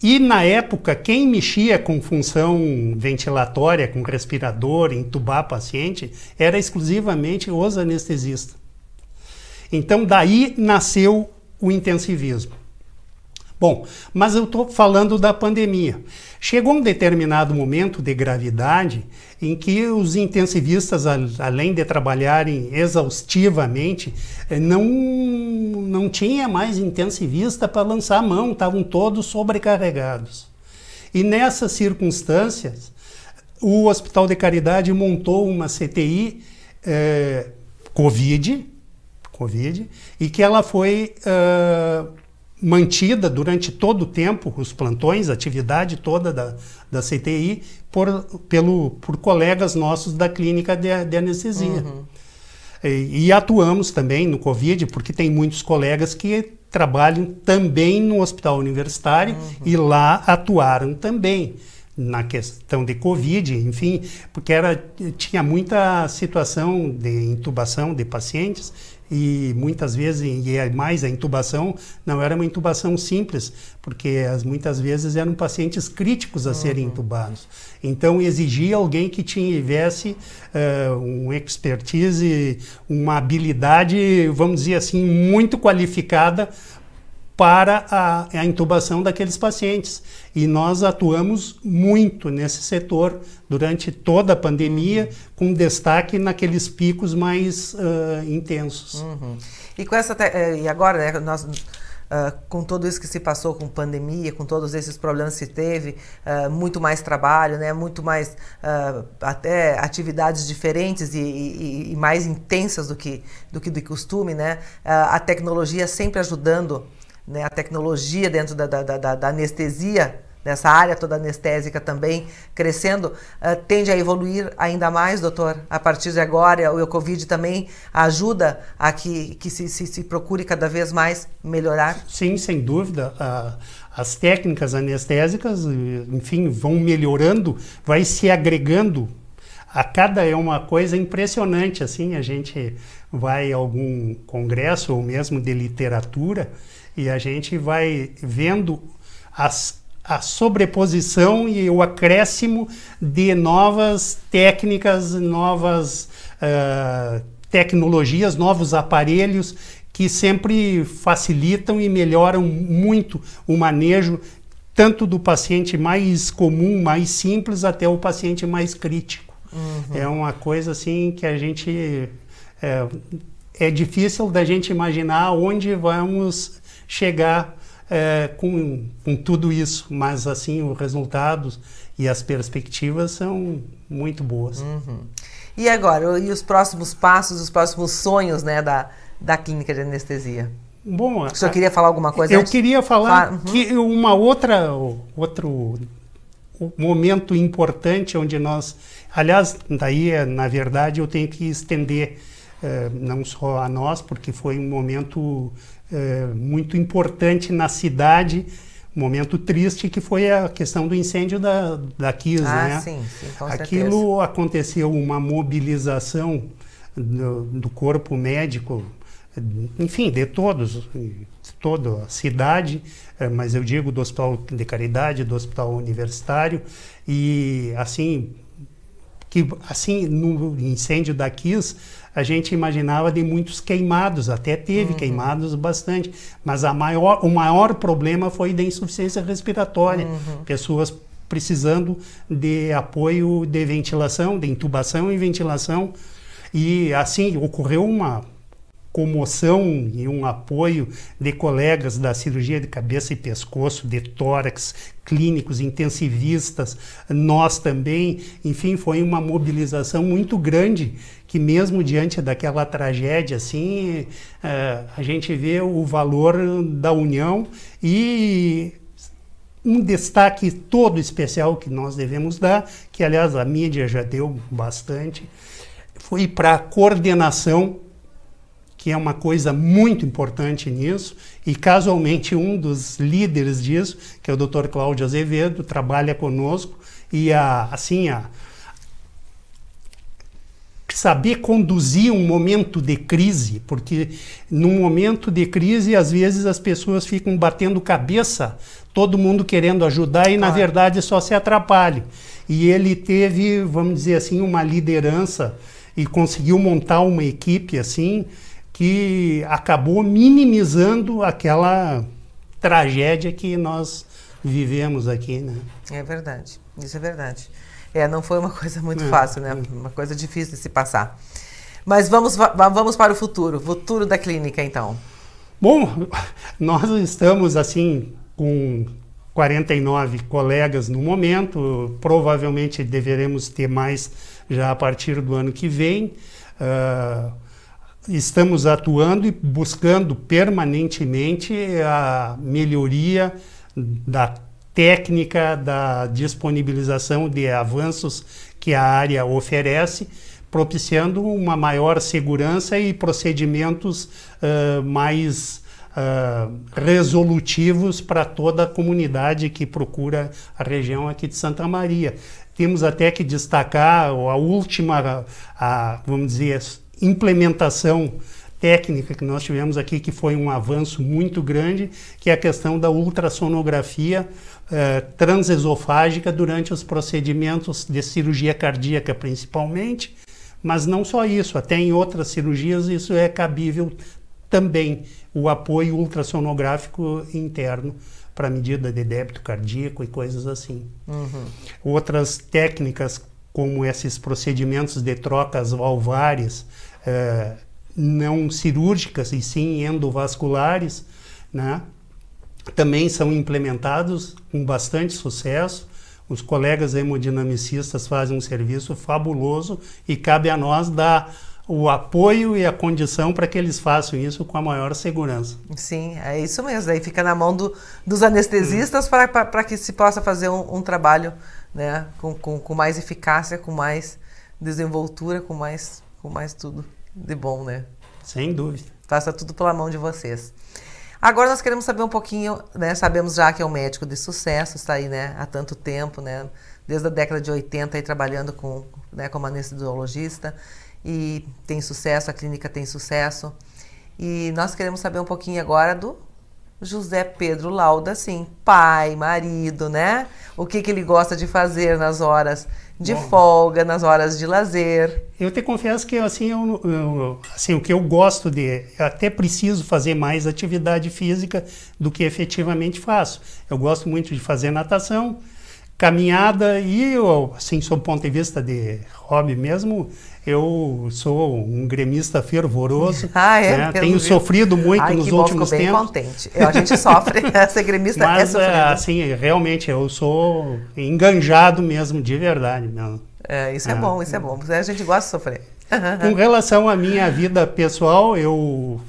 E na época, quem mexia com função ventilatória, com respirador, entubar paciente, era exclusivamente os anestesistas. Então daí nasceu o intensivismo. Bom, mas eu estou falando da pandemia. Chegou um determinado momento de gravidade em que os intensivistas, além de trabalharem exaustivamente, não tinha mais intensivista para lançar a mão, estavam todos sobrecarregados. E nessas circunstâncias, o Hospital de Caridade montou uma CTI COVID, e que ela foi mantida durante todo o tempo, os plantões, a atividade toda da CTI, por colegas nossos da clínica de anestesia. E atuamos também no COVID, porque tem muitos colegas que trabalham também no hospital universitário e lá atuaram também na questão de COVID, enfim, porque tinha muita situação de intubação de pacientes, e muitas vezes, e mais a intubação, não era uma intubação simples, porque muitas vezes eram pacientes críticos a serem intubados. Então exigia alguém que tivesse uma expertise, uma habilidade, vamos dizer assim, muito qualificada para a intubação daqueles pacientes. E nós atuamos muito nesse setor durante toda a pandemia, com destaque naqueles picos mais intensos. E com e agora, né, nós, com tudo isso que se passou com pandemia, com todos esses problemas que se teve, muito mais trabalho, né, muito mais até atividades diferentes e mais intensas do que de costume, né, a tecnologia sempre ajudando, né, a tecnologia dentro da anestesia, dessa área toda anestésica também crescendo, tende a evoluir ainda mais, doutor? A partir de agora, o Covid também ajuda a que se procure cada vez mais melhorar? Sim, sem dúvida. As técnicas anestésicas, enfim, vão melhorando, vai se agregando. É uma coisa impressionante, assim, a gente vai a algum congresso ou mesmo de literatura e a gente vai vendo a sobreposição e o acréscimo de novas técnicas, novas tecnologias, novos aparelhos que sempre facilitam e melhoram muito o manejo tanto do paciente mais comum, mais simples, até o paciente mais crítico. É uma coisa assim que a gente... é difícil da gente imaginar onde vamos chegar com tudo isso, mas assim os resultados e as perspectivas são muito boas. E agora, e os próximos passos, os próximos sonhos, né, da clínica de anestesia? Bom, o senhor queria falar alguma coisa eu antes? queria falar que outro momento importante onde nós... Aliás, daí, na verdade, eu tenho que estender não só a nós, porque foi um momento muito importante na cidade, um momento triste, que foi a questão do incêndio da KISS, né? Sim, com Aquilo certeza. Aconteceu uma mobilização do corpo médico, enfim, de todos, toda a cidade, mas eu digo do Hospital de Caridade, do Hospital Universitário, e assim, no incêndio da KISS, a gente imaginava de muitos queimados, até teve queimados bastante, mas o maior problema foi da insuficiência respiratória, pessoas precisando de apoio de ventilação, de intubação e ventilação, e assim ocorreu uma comoção e um apoio de colegas da cirurgia de cabeça e pescoço, de tórax, clínicos, intensivistas, nós também, enfim, foi uma mobilização muito grande, que mesmo diante daquela tragédia, assim, a gente vê o valor da união. E um destaque todo especial que nós devemos dar, que aliás a mídia já deu bastante, foi para a coordenação, que é uma coisa muito importante nisso, e casualmente um dos líderes disso, que é o Dr. Cláudio Azevedo, trabalha conosco, e saber conduzir um momento de crise, porque num momento de crise, às vezes as pessoas ficam batendo cabeça, todo mundo querendo ajudar e na verdade só se atrapalha. E ele teve, vamos dizer assim, uma liderança e conseguiu montar uma equipe assim, que acabou minimizando aquela tragédia que nós vivemos aqui, né? É verdade, isso é verdade. Não foi uma coisa muito fácil, né? Uma coisa difícil de se passar. Mas vamos para o futuro da clínica, então. Bom, nós estamos assim com 49 colegas no momento, provavelmente deveremos ter mais já a partir do ano que vem. Estamos atuando e buscando permanentemente a melhoria da técnica, da disponibilização de avanços que a área oferece, propiciando uma maior segurança e procedimentos mais resolutivos para toda a comunidade que procura a região aqui de Santa Maria. Temos até que destacar a última, vamos dizer, implementação técnica que nós tivemos aqui, que foi um avanço muito grande, que é a questão da ultrassonografia transesofágica durante os procedimentos de cirurgia cardíaca, principalmente, mas não só isso, até em outras cirurgias isso é cabível também, o apoio ultrassonográfico interno para medida de débito cardíaco e coisas assim. Outras técnicas, como esses procedimentos de trocas valvares, não cirúrgicas e sim endovasculares, né? Também são implementados com bastante sucesso. Os colegas hemodinamicistas fazem um serviço fabuloso e cabe a nós dar o apoio e a condição para que eles façam isso com a maior segurança. Sim, é isso mesmo. Aí fica na mão dos anestesistas para que se possa fazer um trabalho, né, com mais eficácia, com mais desenvoltura, com mais tudo de bom, né? Sem dúvida. Passa tudo pela mão de vocês. Agora nós queremos saber um pouquinho, né? Sabemos já que é um médico de sucesso, está aí, né, há tanto tempo, né? Desde a década de 80 aí trabalhando como anestesiologista, e tem sucesso, a clínica tem sucesso. E nós queremos saber um pouquinho agora do José Pedro Lauda, sim, pai, marido, né? O que ele gosta de fazer nas horas de folga, nas horas de lazer. Eu te confesso que assim, o que eu gosto eu até preciso fazer mais atividade física do que efetivamente faço. Eu gosto muito de fazer natação, caminhada e, assim, sob o ponto de vista de hobby mesmo, eu sou um gremista fervoroso, né? Tenho sofrido muito nos últimos tempos. Fico bem contente. A gente sofre, ser gremista é sofrido. Mas, assim, realmente eu sou enganjado mesmo, de verdade. Não. Isso é bom, isso é bom. A gente gosta de sofrer. Com relação à minha vida pessoal, eu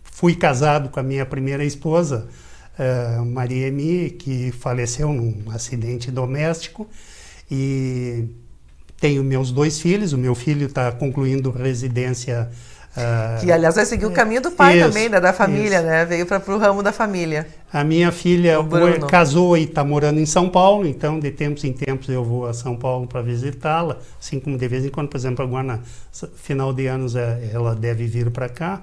fui casado com a minha primeira esposa Maria Emi, que faleceu num acidente doméstico, e tenho meus 2 filhos. O meu filho está concluindo residência. Que, aliás, vai seguir o caminho do pai também, né, da família, isso. né? Veio para o ramo da família. A minha filha casou e está morando em São Paulo, então de tempos em tempos eu vou a São Paulo para visitá-la, assim como de vez em quando, por exemplo, agora no final de anos ela deve vir para cá.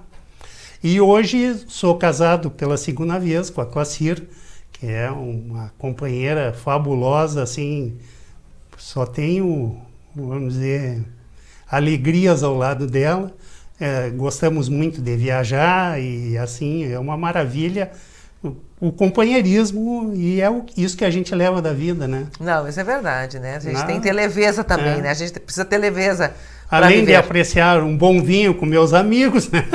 E hoje sou casado pela 2ª vez com a Clacir, que é uma companheira fabulosa, assim, só tenho, vamos dizer, alegrias ao lado dela. Gostamos muito de viajar e, assim, é uma maravilha o companheirismo, e é isso que a gente leva da vida, né? Não, isso é verdade, né? A gente tem que ter leveza também, né? A gente precisa ter leveza. Além de apreciar um bom vinho com meus amigos, né?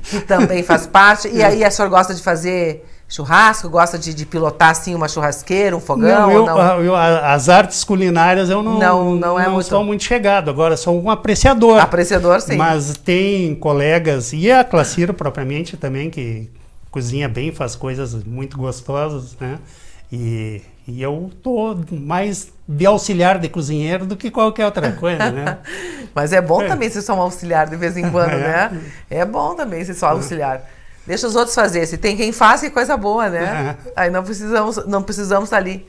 Que também faz parte. E aí a senhora gosta de fazer churrasco? Gosta de pilotar assim uma churrasqueira, um fogão? Não, as artes culinárias eu não sou muito chegado. Agora sou um apreciador. Apreciador, sim. Mas tem colegas, e a Clacira propriamente também, que cozinha bem, faz coisas muito gostosas, né? E eu tô mais de auxiliar de cozinheiro do que qualquer outra coisa, né? Mas é bom também ser só um auxiliar de vez em quando, né? É bom também ser só auxiliar. Deixa os outros fazer. Se tem quem faça, que coisa boa, né? Aí não precisamos estar ali.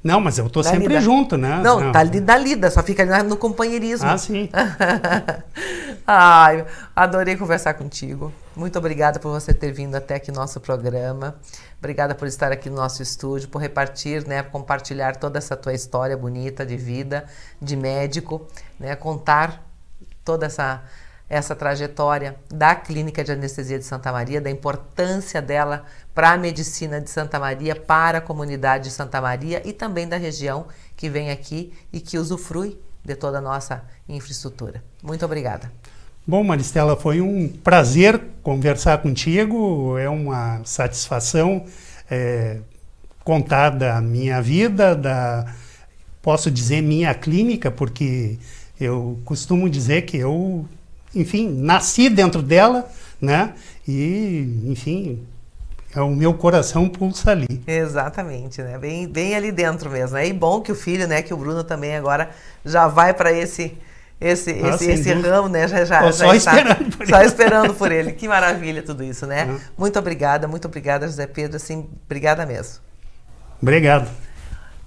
Não, mas eu tô sempre junto, né? Não, tá ali da lida, só fica ali no companheirismo. Ah, sim. Ai, adorei conversar contigo. Muito obrigada por você ter vindo até aqui no nosso programa. Obrigada por estar aqui no nosso estúdio, por repartir, né, compartilhar toda essa tua história bonita de vida, de médico, né, contar toda essa trajetória da Clínica de Anestesia de Santa Maria, da importância dela para a medicina de Santa Maria, para a comunidade de Santa Maria e também da região que vem aqui e que usufrui de toda a nossa infraestrutura. Muito obrigada. Bom, Maristela, foi um prazer conversar contigo, é uma satisfação contar da minha vida, posso dizer minha clínica, porque eu costumo dizer que eu, enfim, nasci dentro dela, né? E, enfim, o meu coração pulsa ali. Exatamente, né? Bem ali dentro mesmo. É bom que o filho, né? Que o Bruno também agora já vai para esse ramo, né? Só esperando por ele. Que maravilha tudo isso, né? Muito obrigada, José Pedro. Assim, obrigada mesmo. Obrigado.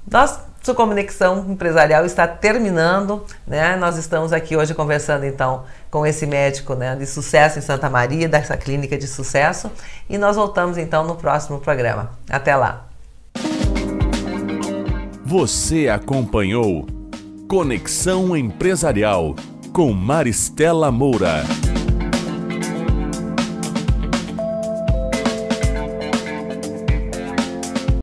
Nossa conexão empresarial está terminando, né? Nós estamos aqui hoje conversando então com esse médico, né, de sucesso em Santa Maria, dessa clínica de sucesso, e nós voltamos então no próximo programa. Até lá. Você acompanhou Conexão Empresarial com Maristela Moura.